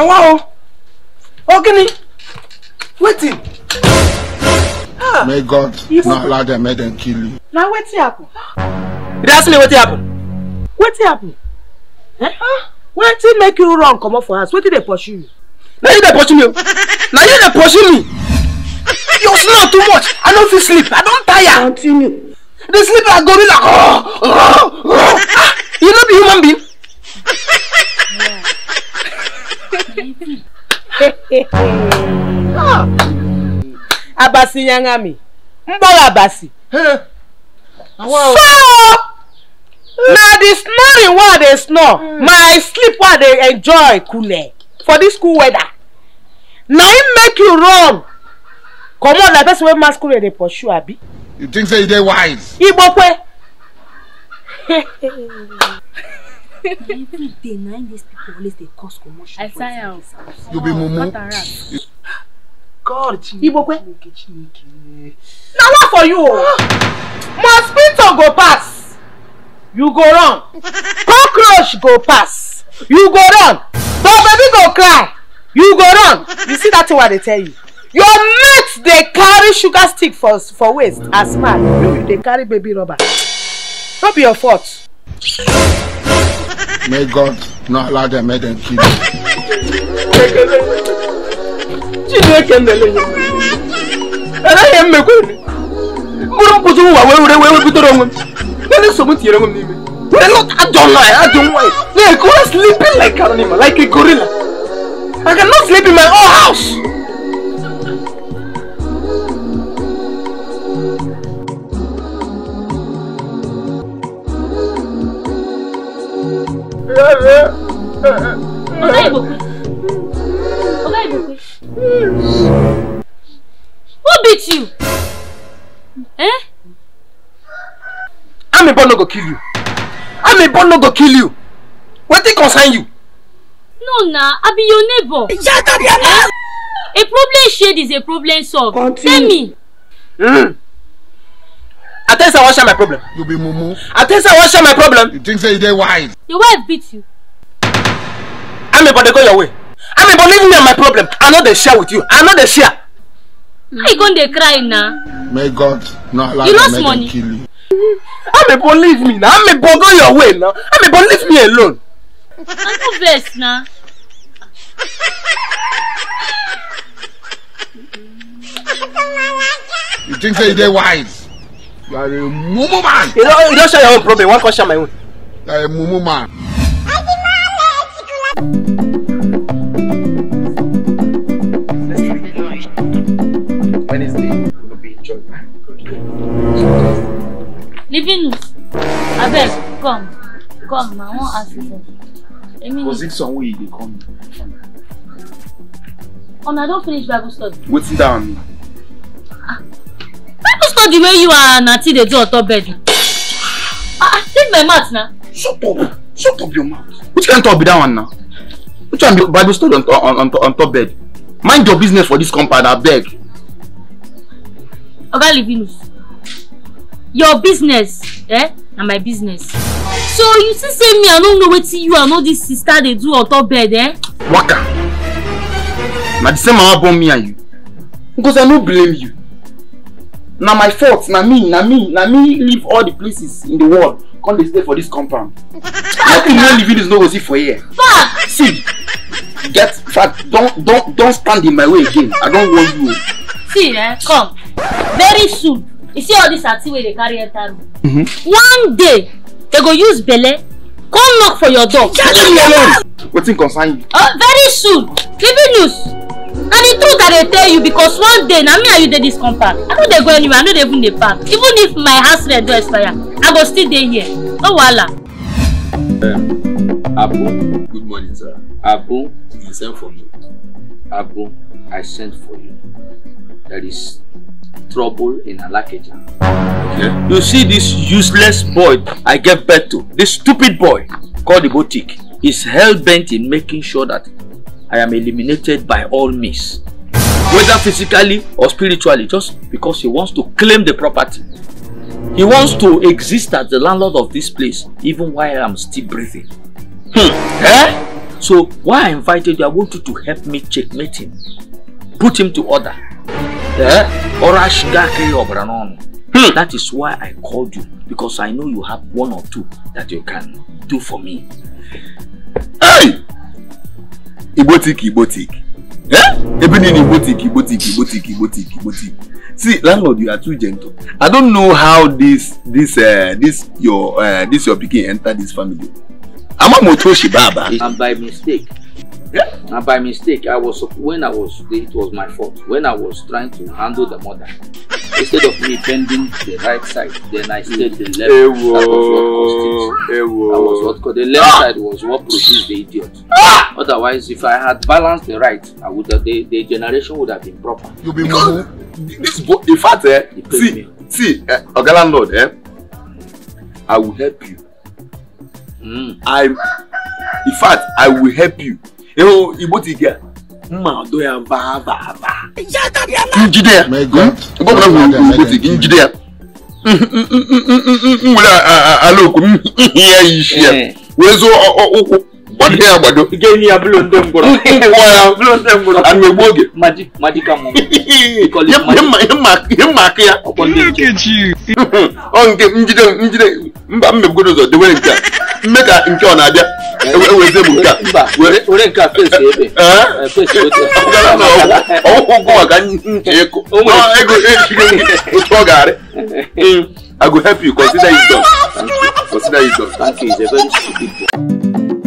Now wow. Okay. Waiting. May God not allow them make them kill you. Now what's happen? You ask me what happened? What happened? What did make you wrong? Come up for us. What did they pursue you? Now you they pursue me. Now you they pursue me. You snore too much. I don't feel sleep. I don't tire. Continue. The sleep like gorilla. You not be human being. Abasi Yangami. Mbola Abasi. Wow. So now the snoring while they snore, my sleep while they enjoy cool for this cool weather. Now it make you run. Come on, like that's where masquerade they pursue Abi. You think say they wise? Ibokwe. Every day, 9 days people always they cause commotion. I say out. You be mumu. God, Ibokwe. Now what for you? Mosquito go pass. You go run. Cockroach go pass. You go run. But baby go cry. You go run. You see that thing what they tell you? Your mates they carry sugar stick for waist as man. They carry baby rubber. Don't be your fault. May God not allow them make them kill you. They're sleeping like an animal, like a gorilla. I cannot sleep in my own house. Who beat you? I'm a born no go kill you. I'm a born no go kill you. What thing concern you? No, nah, I be your neighbor. A problem shared is a problem solved. Tell me. I tell you, I want to share my problem. You be mumu. I tell you, I want to share my problem. You think say they wise? Your wife beat you. I'm a born go your way. I'm a born leave me on my problem. I know they share with you. I know they share. How you gonna cry now? May God not allow You them lost make money. them kill you. I'm a born leave me now. I'm a born go your way now. I'm a born leave me alone. I'm no vex now. You think say they wise? You are a mumu man. You don't share your own problem. One can share my own. You are a mumu man. Wednesday will be enjoyed. Living news. Abeg, come. Come, I won't ask you something. Was it some way they come? Oh, I don't finish Bible study. Waiting down. Bible study where you are Nati they do on top bed. Take my math now. Shut up. Shut up your mouth. Which can't talk be that one now? Which one be Bible study on top bed? Mind your business for this compound, I beg. Oga Livinus. Your business, and my business. So you see say me, I don't know what you and all this sister they do on top bed, Waka. Now the same mama born me and you. Because I don't blame you. Now my fault, now me leave all the places in the world. Come they stay for this compound. Nothing more living is no easy for here. Fuck! See, get fact, don't stand in my way again. I don't want you. See, come. Very soon. You see all this activity where they carry enter room. One day they go use belle, come knock for your door. Leave me alone. What thing concern you? Very soon. Living news. And the truth that they tell you because one day now me and you did this compound. I know they go anywhere. I know they even the park. Even if my house rent do expire, I go still stay here. No wala. Abu, good morning, sir. Abu, you sent for me. Abu, I sent for you. There is trouble in Alakeja. Okay? You see this useless boy I gave birth to, this stupid boy called the boutique, is hell-bent in making sure that I am eliminated by all means. Whether physically or spiritually, just because he wants to claim the property. He wants to exist as the landlord of this place even while I am still breathing. So why I invited you, I want you to help me checkmate him. Put him to order. That is why I called you, because I know you have one or two that you can do for me. Hey! Ibotik. See, landlord, you are too gentle. I don't know how this your pikin entered this family. I'm a motoshi baba. And by mistake. Yeah. And by mistake, it was my fault. When I was trying to handle the mother, instead of me bending the right side, then I stayed the left. That was what caused it. The left side was what produced the idiot. Otherwise, if I had balanced the right, I would have, the generation would have been proper. You be because this, in fact, see, okay, landlord, I will help you. In fact, I will help you. You Ibotika. Madoya va. Njide. My God. Njide. Alo here you share. Wezo what here abado. Again you blow them go. Blow them go. And me boge. Magic am. Because him mark here. Look at you. On njide mba mmegoro zo de we nka. Make a nke ona abia. We ze mu nka. We nka face ebe. Face oto. Go aga ncheko. I will help you. Consider it done. Thank you. It's a very stupid boy.